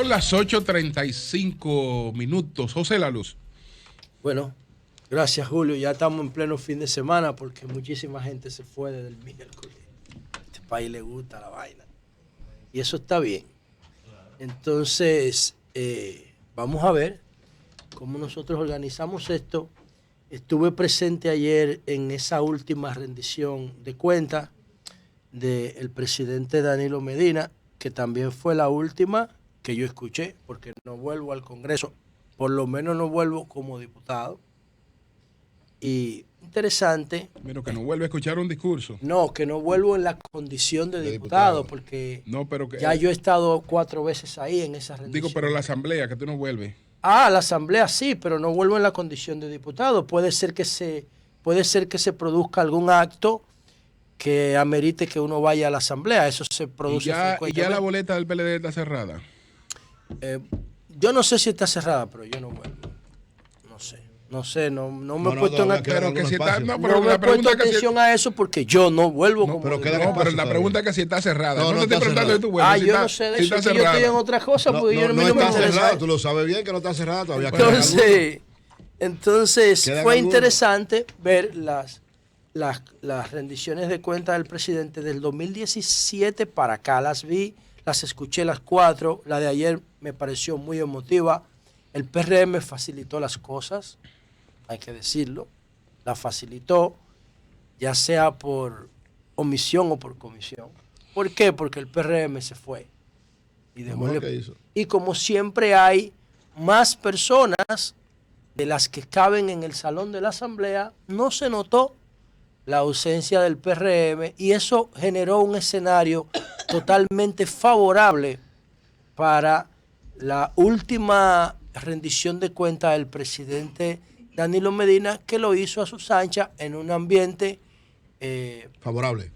Son las 8:35. José La Luz. Bueno, gracias, Julio. Ya estamos en pleno fin de semana porque muchísima gente se fue desde el miércoles. A este país le gusta la vaina. Y eso está bien. Entonces, vamos a ver cómo nosotros organizamos esto. Estuve presente ayer en esa última rendición de cuentas del presidente Danilo Medina, que también fue la última que yo escuché, porque no vuelvo al Congreso, por lo menos no vuelvo como diputado. Y interesante. Pero que no vuelve a escuchar un discurso. No, que no vuelvo en la condición de diputado, porque no, pero que, ya yo he estado 4 veces ahí en esa rendición. Digo, pero la asamblea, que tú no vuelves. La asamblea sí, pero no vuelvo en la condición de diputado. Puede ser que se produzca algún acto que amerite que uno vaya a la asamblea. Eso se produce frecuentemente. ¿Y ya la boleta del PLD está cerrada? Yo no sé si está cerrada, pero yo no vuelvo. No sé, no me he puesto atención a eso porque yo no vuelvo como pero la pregunta es que si está cerrada. No te estoy preguntando de tu vuelta. Yo no sé de eso, yo estoy en otra cosa porque yo no está cerrada. Tú lo sabes bien que no está cerrada todavía. Entonces fue interesante ver las rendiciones de cuentas del presidente del 2017 para acá. Las vi, las escuché las 4. La de ayer me pareció muy emotiva. El PRM facilitó las cosas, hay que decirlo. La facilitó, ya sea por omisión o por comisión. ¿Por qué? Porque el PRM se fue. Y como siempre hay más personas de las que caben en el salón de la asamblea, no se notó la ausencia del PRM y eso generó un escenario totalmente favorable para la última rendición de cuentas del presidente Danilo Medina, que lo hizo a sus anchas en un ambiente favorable,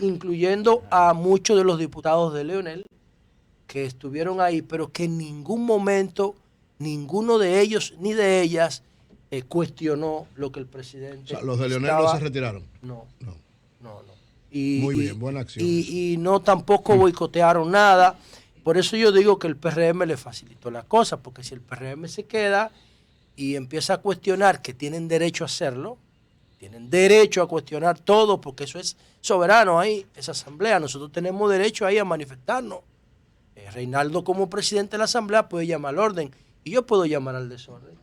incluyendo a muchos de los diputados de Leonel que estuvieron ahí, pero que en ningún momento ninguno de ellos ni de ellas cuestionó lo que el presidente... O sea, los de Leonel no se retiraron. No. Muy bien, buena acción. Y no tampoco boicotearon nada. Por eso yo digo que el PRM le facilitó la cosa, porque si el PRM se queda y empieza a cuestionar, que tienen derecho a hacerlo, tienen derecho a cuestionar todo, porque eso es soberano ahí, esa asamblea. Nosotros tenemos derecho ahí a manifestarnos. Reinaldo, como presidente de la asamblea, puede llamar al orden y yo puedo llamar al desorden.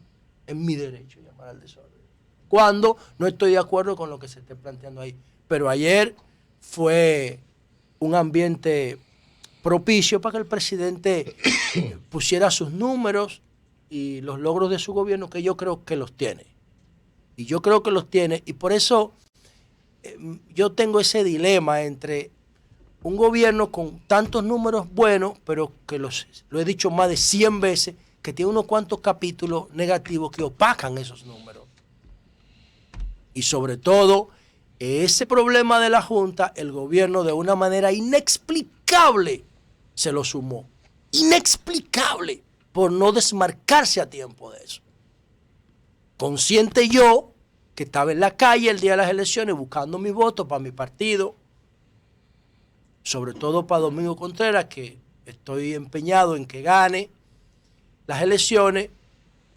Es mi derecho llamar al desorden cuando no estoy de acuerdo con lo que se esté planteando ahí. Pero ayer fue un ambiente propicio para que el presidente pusiera sus números y los logros de su gobierno, que yo creo que los tiene. Y yo creo que los tiene. Y por eso yo tengo ese dilema entre un gobierno con tantos números buenos, pero que lo he dicho más de 100 veces, que tiene unos cuantos capítulos negativos que opacan esos números. Y sobre todo, ese problema de la Junta, el gobierno de una manera inexplicable se lo sumó. Inexplicable, por no desmarcarse a tiempo de eso. Consciente yo, que estaba en la calle el día de las elecciones buscando mi voto para mi partido, sobre todo para Domingo Contreras, que estoy empeñado en que gane las elecciones,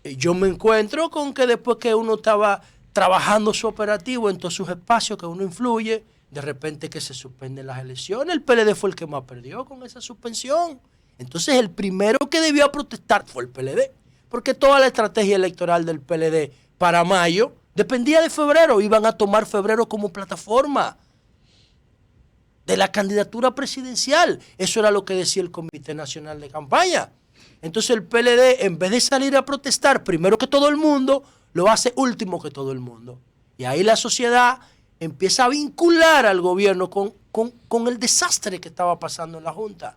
yo me encuentro con que después que uno estaba trabajando su operativo en todos sus espacios que uno influye, de repente que se suspenden las elecciones. El PLD fue el que más perdió con esa suspensión. Entonces el primero que debió protestar fue el PLD, porque toda la estrategia electoral del PLD para mayo dependía de febrero. Iban a tomar febrero como plataforma de la candidatura presidencial. Eso era lo que decía el Comité Nacional de Campaña. Entonces el PLD, en vez de salir a protestar primero que todo el mundo, lo hace último que todo el mundo. Y ahí la sociedad empieza a vincular al gobierno con el desastre que estaba pasando en la Junta.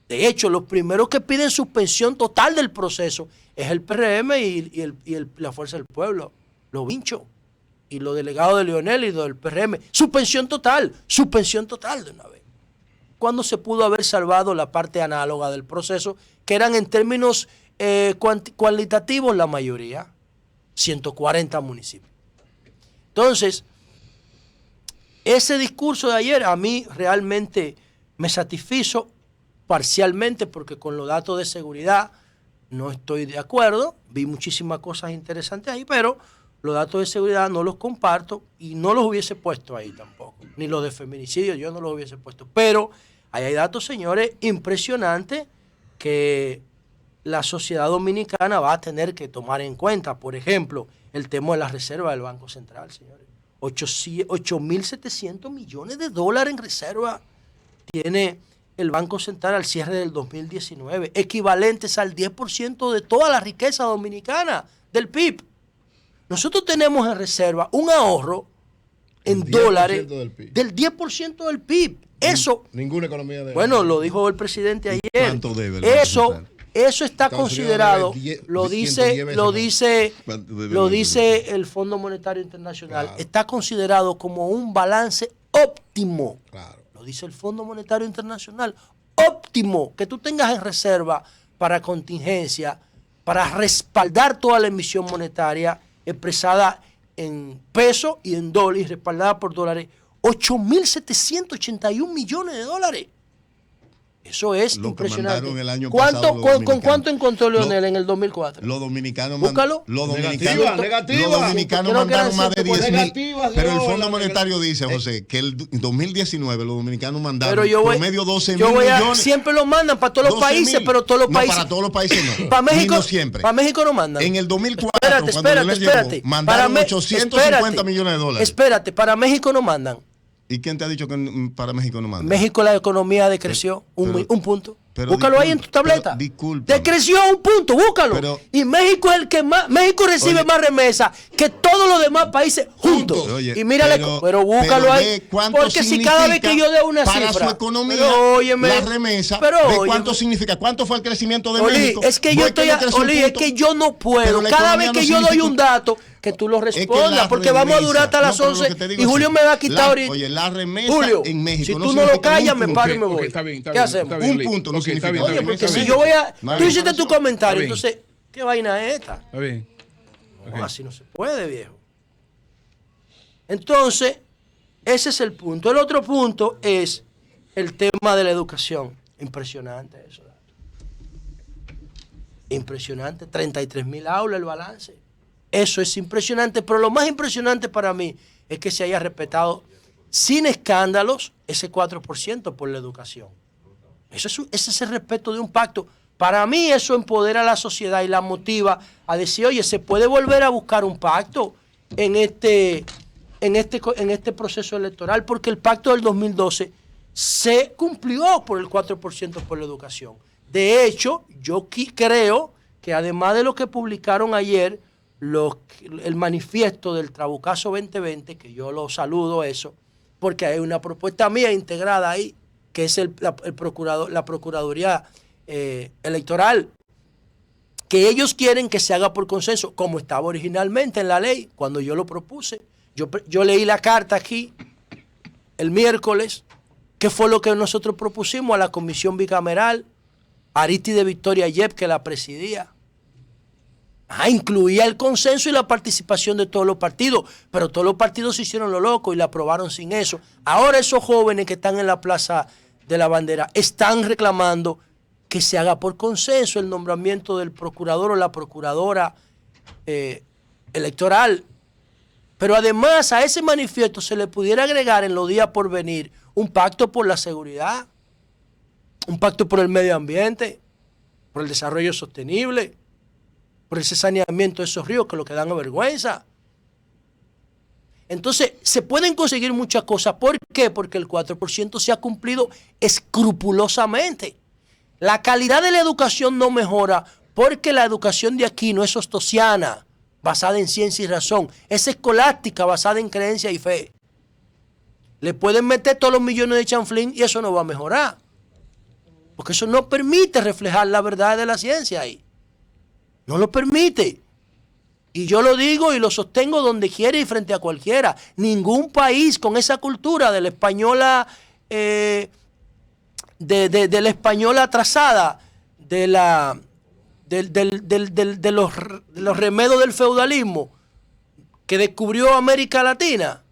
De hecho, los primeros que piden suspensión total del proceso es el PRM y la Fuerza del Pueblo, los vinchos, y los delegados de Leonel y los del PRM. Suspensión total de una vez. ¿Cuándo se pudo haber salvado la parte análoga del proceso, que eran en términos cualitativos la mayoría? 140 municipios. Entonces, ese discurso de ayer a mí realmente me satisfizo parcialmente, porque con los datos de seguridad no estoy de acuerdo. Vi muchísimas cosas interesantes ahí, pero los datos de seguridad no los comparto y no los hubiese puesto ahí tampoco. Ni los de feminicidio yo no los hubiese puesto. Pero ahí hay datos, señores, impresionantes que la sociedad dominicana va a tener que tomar en cuenta. Por ejemplo, el tema de la reserva del Banco Central, señores. 8.700 millones de dólares en reserva tiene el Banco Central al cierre del 2019, equivalentes al 10% de toda la riqueza dominicana, del PIB. Nosotros tenemos en reserva un ahorro en dólares del 10% del PIB. Eso, ninguna economía de... Bueno, lo dijo el presidente ayer. ¿Cuánto debe el Banco Central? Eso está considerado, lo dice el Fondo Monetario Internacional, claro, está considerado como un balance óptimo. Claro. Lo dice el Fondo Monetario Internacional, óptimo, que tú tengas en reserva para contingencia, para respaldar toda la emisión monetaria expresada en pesos y en dólares, y respaldada por dólares, 8.781 millones de dólares. Eso es lo impresionante. El año pasado, ¿con cuánto encontró Leonel en el 2004? Los dominicanos búscalo. Los dominicanos mandaron más de 10.000. Pero el Fondo Monetario dice, José, que el 2019 los dominicanos mandaron promedio 12.000 millones. Siempre lo mandan para todos los países, pero todos los países. No, para todos los países no. Para México no siempre. Para México no mandan. En el 2004, espérate. Mandaron 850 millones de dólares. Espérate, para México no mandan. ¿Y quién te ha dicho que para México no manda? México la economía decreció un punto. Búscalo ahí en tu tableta. Disculpa. Decreció un punto, búscalo. Y México es el que más, México recibe más remesas que todos los demás países juntos. Oye, y mírale, pero búscalo ahí. Porque si cada vez que yo dé una para cifra. Su economía, la remesa, ¿cuánto significa? ¿Cuánto fue el crecimiento de México? Es que yo no puedo. Cada vez que yo doy un dato, que tú lo respondas, porque vamos a durar hasta las 11 y Julio me va a quitar ahorita. Oye, la remesa Julio, en México si tú no lo callas, me paro y me voy. ¿Qué hacemos? Un punto no significa. Oye, porque si yo voy a... Tú hiciste tu comentario, entonces, ¿qué vaina es esta? Está bien. No, así no se puede, viejo. Entonces, ese es el punto. El otro punto es el tema de la educación. Impresionante eso. Impresionante. 33.000 aulas el balance. Eso es impresionante, pero lo más impresionante para mí es que se haya respetado sin escándalos ese 4% por la educación. Ese es el respeto de un pacto. Para mí eso empodera a la sociedad y la motiva a decir, oye, se puede volver a buscar un pacto en este proceso electoral, porque el pacto del 2012 se cumplió por el 4% por la educación. De hecho, yo creo que además de lo que publicaron ayer, el manifiesto del Trabucazo 2020, que yo lo saludo eso, porque hay una propuesta mía integrada ahí, que es la Procuraduría Electoral, que ellos quieren que se haga por consenso, como estaba originalmente en la ley, cuando yo lo propuse. Yo leí la carta aquí el miércoles, que fue lo que nosotros propusimos a la Comisión Bicameral, Aristide Victoria Yep, que la presidía. Incluía el consenso y la participación de todos los partidos, pero todos los partidos se hicieron lo loco y la aprobaron sin eso. Ahora esos jóvenes que están en la Plaza de la Bandera están reclamando que se haga por consenso el nombramiento del procurador o la procuradora electoral. Pero además a ese manifiesto se le pudiera agregar en los días por venir un pacto por la seguridad, un pacto por el medio ambiente, por el desarrollo sostenible, por ese saneamiento de esos ríos que lo que dan vergüenza. Entonces, se pueden conseguir muchas cosas. ¿Por qué? Porque el 4% se ha cumplido escrupulosamente. La calidad de la educación no mejora porque la educación de aquí no es ostosiana, basada en ciencia y razón. Es escolástica, basada en creencia y fe. Le pueden meter todos los millones de chanflín y eso no va a mejorar. Porque eso no permite reflejar la verdad de la ciencia ahí. No lo permite. Y yo lo digo y lo sostengo donde quiera y frente a cualquiera. Ningún país con esa cultura de la española, de la española atrasada, de los remedios del feudalismo, que descubrió América Latina,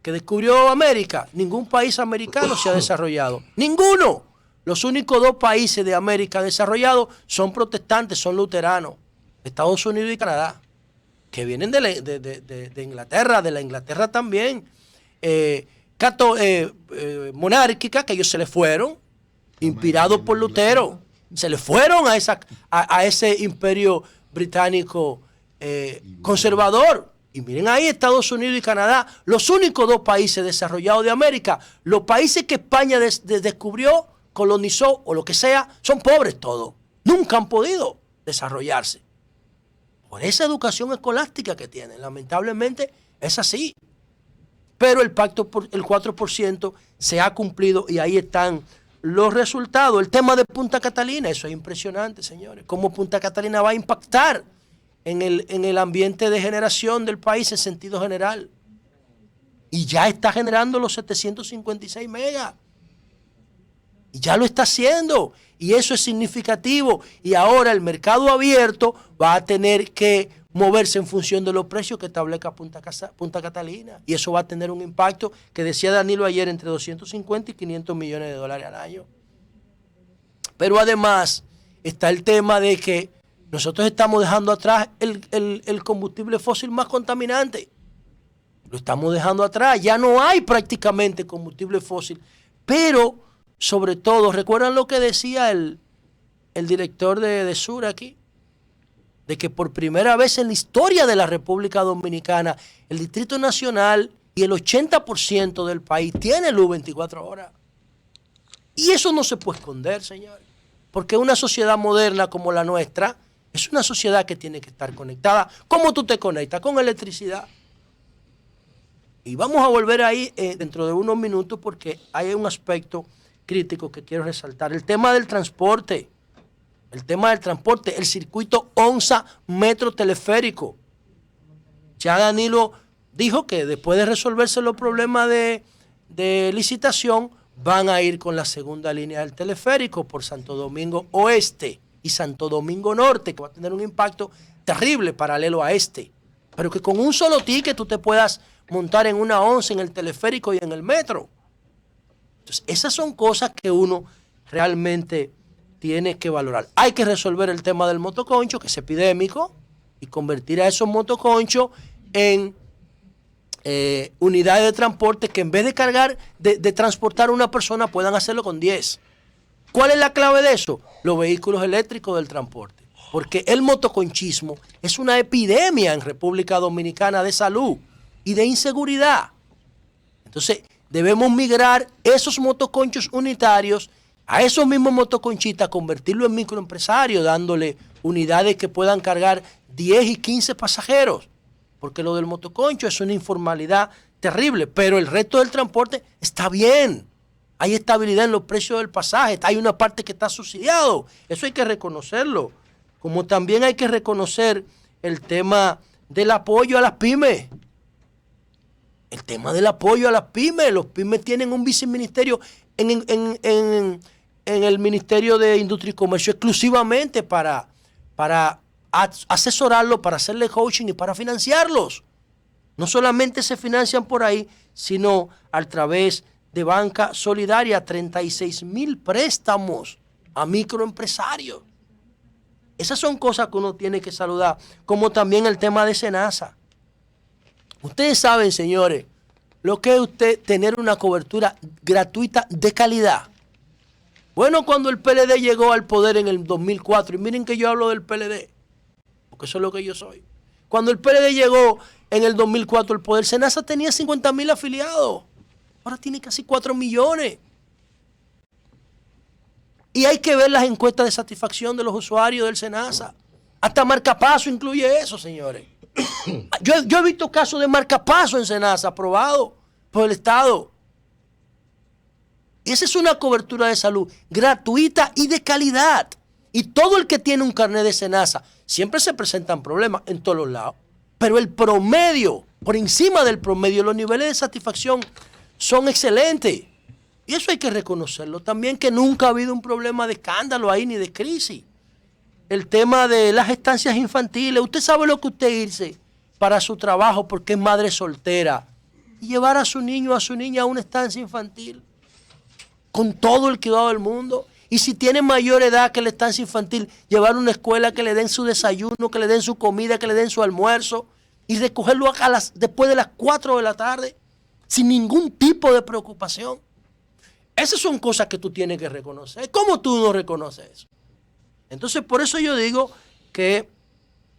que descubrió América, ningún país americano se ha desarrollado. Ninguno. Los únicos 2 países de América desarrollados son protestantes, son luteranos, Estados Unidos y Canadá, que vienen de Inglaterra, de la Inglaterra también, monárquica, que ellos se les fueron, inspirados por Lutero, se les fueron a ese imperio británico conservador. Y miren ahí, Estados Unidos y Canadá, los únicos 2 países desarrollados de América. Los países que España descubrió, colonizó o lo que sea, son pobres todos. Nunca han podido desarrollarse. Por esa educación escolástica que tienen. Lamentablemente es así. Pero el pacto por el 4% se ha cumplido y ahí están los resultados. El tema de Punta Catalina, eso es impresionante, señores. Cómo Punta Catalina va a impactar en el ambiente de generación del país en sentido general. Y ya está generando los 756 megas. Y ya lo está haciendo. Y eso es significativo. Y ahora el mercado abierto va a tener que moverse en función de los precios que establezca Punta Catalina. Y eso va a tener un impacto que decía Danilo ayer entre 250 y 500 millones de dólares al año. Pero además está el tema de que nosotros estamos dejando atrás el combustible fósil más contaminante. Lo estamos dejando atrás. Ya no hay prácticamente combustible fósil. Pero, sobre todo, ¿recuerdan lo que decía el director de Sur aquí? De que por primera vez en la historia de la República Dominicana, el Distrito Nacional y el 80% del país tiene luz 24 horas. Y eso no se puede esconder, señores. Porque una sociedad moderna como la nuestra es una sociedad que tiene que estar conectada. ¿Cómo tú te conectas? Con electricidad. Y vamos a volver ahí dentro de unos minutos porque hay un aspecto crítico que quiero resaltar. El tema del transporte. El circuito ONSA metro teleférico. Ya Danilo dijo que después de resolverse los problemas de licitación, van a ir con la segunda línea del teleférico por Santo Domingo Oeste y Santo Domingo Norte, que va a tener un impacto terrible paralelo a este. Pero que con un solo ticket tú te puedas montar en una onza en el teleférico y en el metro. Entonces, esas son cosas que uno realmente tiene que valorar. Hay que resolver el tema del motoconcho, que es epidémico, y convertir a esos motoconchos en unidades de transporte que en vez de cargar, de transportar a una persona, puedan hacerlo con 10. ¿Cuál es la clave de eso? Los vehículos eléctricos del transporte. Porque el motoconchismo es una epidemia en República Dominicana de salud y de inseguridad. Entonces, debemos migrar esos motoconchos unitarios a esos mismos motoconchistas, convertirlo en microempresarios, dándole unidades que puedan cargar 10 y 15 pasajeros. Porque lo del motoconcho es una informalidad terrible, pero el resto del transporte está bien. Hay estabilidad en los precios del pasaje, hay una parte que está subsidiado. Eso hay que reconocerlo. Como también hay que reconocer el tema del apoyo a las pymes. El tema del apoyo a las pymes. Los pymes tienen un viceministerio en el Ministerio de Industria y Comercio exclusivamente para asesorarlos, para hacerle coaching y para financiarlos. No solamente se financian por ahí, sino a través de Banca Solidaria, 36,000 préstamos a microempresarios. Esas son cosas que uno tiene que saludar, como también el tema de SENASA. Ustedes saben, señores, lo que es usted tener una cobertura gratuita de calidad. Bueno, cuando el PLD llegó al poder en el 2004, y miren que yo hablo del PLD, porque eso es lo que yo soy. Cuando el PLD llegó en el 2004 al poder, SENASA tenía 50,000 afiliados. Ahora tiene casi 4 millones. Y hay que ver las encuestas de satisfacción de los usuarios del SENASA. Hasta marcapaso incluye eso, señores. Yo he visto casos de marcapaso en SENASA aprobado por el Estado. Y esa es una cobertura de salud gratuita y de calidad. Y todo el que tiene un carnet de SENASA, siempre se presentan problemas en todos los lados. Pero el promedio, por encima del promedio, los niveles de satisfacción son excelentes. Y eso hay que reconocerlo. También que nunca ha habido un problema de escándalo ahí ni de crisis. El tema de las estancias infantiles. Usted sabe lo que usted irse para su trabajo porque es madre soltera y llevar a su niño o a su niña a una estancia infantil con todo el cuidado del mundo Y si tiene mayor edad que la estancia infantil, llevar a una escuela que le den su desayuno, que le den su comida, que le den su almuerzo y recogerlo después de las 4 de la tarde sin ningún tipo de preocupación. Esas son cosas que tú tienes que reconocer. ¿Cómo tú no reconoces eso? Entonces, por eso yo digo que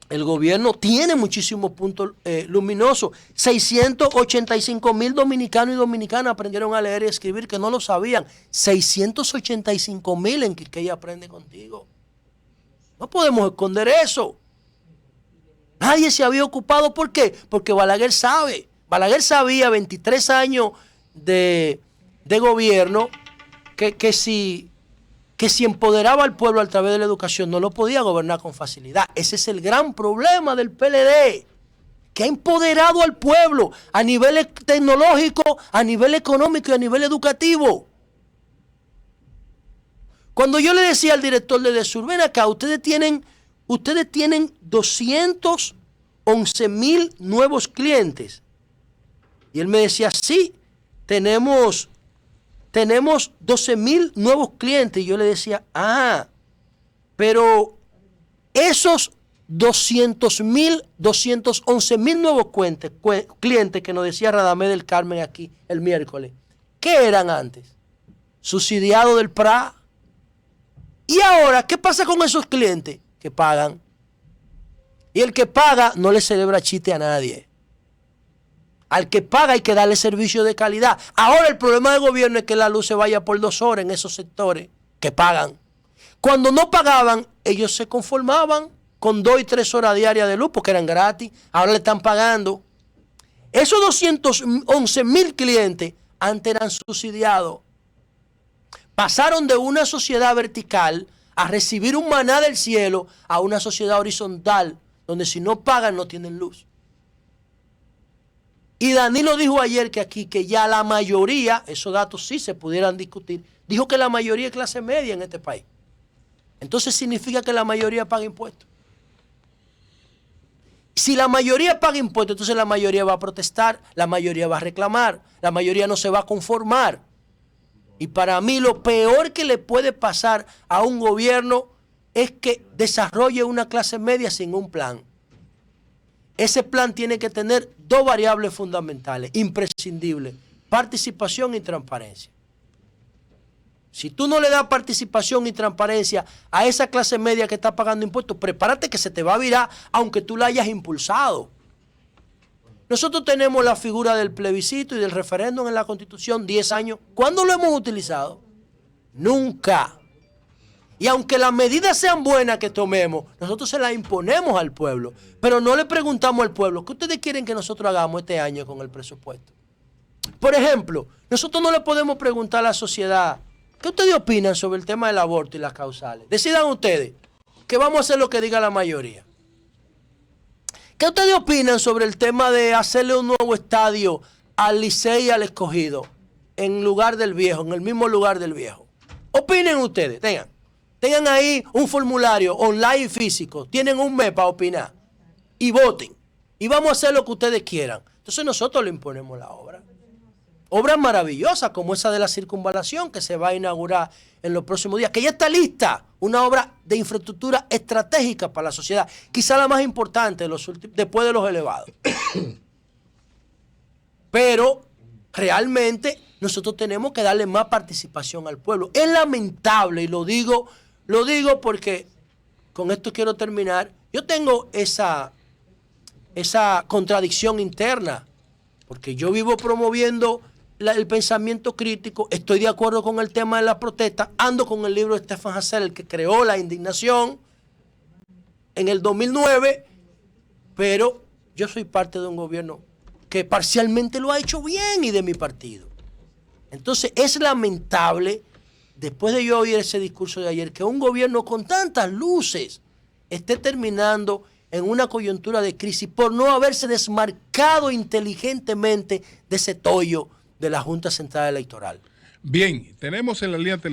el gobierno tiene muchísimos puntos luminosos. 685,000 dominicanos y dominicanas aprendieron a leer y escribir que no lo sabían. 685,000 en Quisqueya Aprende Contigo. No podemos esconder eso. Nadie se había ocupado. ¿Por qué? Porque Balaguer sabe. Balaguer sabía 23 años de gobierno que si empoderaba al pueblo a través de la educación no lo podía gobernar con facilidad. Ese es el gran problema del PLD, que ha empoderado al pueblo a nivel tecnológico, a nivel económico y a nivel educativo. Cuando yo le decía al director de Edesur, ven acá, ustedes tienen 211,000 nuevos clientes. Y él me decía, sí, tenemos 12,000 nuevos clientes. Y yo le decía, pero esos 211,000 nuevos clientes que nos decía Radamés del Carmen aquí el miércoles, ¿qué eran antes? Subsidiados del PRA. Y ahora, ¿qué pasa con esos clientes? Que pagan. Y el que paga no le celebra chiste a nadie. Al que paga hay que darle servicio de calidad. Ahora el problema del gobierno es que la luz se vaya por 2 horas en esos sectores que pagan. Cuando no pagaban, ellos se conformaban con 2 y 3 horas diarias de luz porque eran gratis. Ahora le están pagando. Esos 211,000 clientes antes eran subsidiados. Pasaron de una sociedad vertical a recibir un maná del cielo a una sociedad horizontal donde si no pagan no tienen luz. Y Danilo dijo ayer que aquí que ya la mayoría, esos datos sí se pudieran discutir, dijo que la mayoría es clase media en este país. Entonces significa que la mayoría paga impuestos. Si la mayoría paga impuestos, entonces la mayoría va a protestar, la mayoría va a reclamar, la mayoría no se va a conformar. Y para mí lo peor que le puede pasar a un gobierno es que desarrolle una clase media sin un plan. Ese plan tiene que tener 2 variables fundamentales, imprescindibles: participación y transparencia. Si tú no le das participación y transparencia a esa clase media que está pagando impuestos, prepárate que se te va a virar aunque tú la hayas impulsado. Nosotros tenemos la figura del plebiscito y del referéndum en la Constitución 10 años. ¿Cuándo lo hemos utilizado? Nunca. Y aunque las medidas sean buenas que tomemos, nosotros se las imponemos al pueblo. Pero no le preguntamos al pueblo, ¿qué ustedes quieren que nosotros hagamos este año con el presupuesto? Por ejemplo, nosotros no le podemos preguntar a la sociedad, ¿qué ustedes opinan sobre el tema del aborto y las causales? Decidan ustedes, que vamos a hacer lo que diga la mayoría. ¿Qué ustedes opinan sobre el tema de hacerle un nuevo estadio al Licey y al Escogido en lugar del viejo, en el mismo lugar del viejo? Opinen ustedes, tengan ahí un formulario online y físico, tienen un mes para opinar y voten. Y vamos a hacer lo que ustedes quieran. Entonces nosotros le imponemos la obra. Obras maravillosas como esa de la circunvalación que se va a inaugurar en los próximos días, que ya está lista, una obra de infraestructura estratégica para la sociedad, quizá la más importante después de los elevados. Pero realmente nosotros tenemos que darle más participación al pueblo. Es lamentable, y lo digo porque con esto quiero terminar. Yo tengo esa contradicción interna, porque yo vivo promoviendo el pensamiento crítico, estoy de acuerdo con el tema de la protesta, ando con el libro de Stefan Hassel, el que creó la indignación en el 2009, pero yo soy parte de un gobierno que parcialmente lo ha hecho bien y de mi partido. Entonces es lamentable, después de yo oír ese discurso de ayer, que un gobierno con tantas luces esté terminando en una coyuntura de crisis por no haberse desmarcado inteligentemente de ese tollo de la Junta Central Electoral. Bien, tenemos en la línea telefónica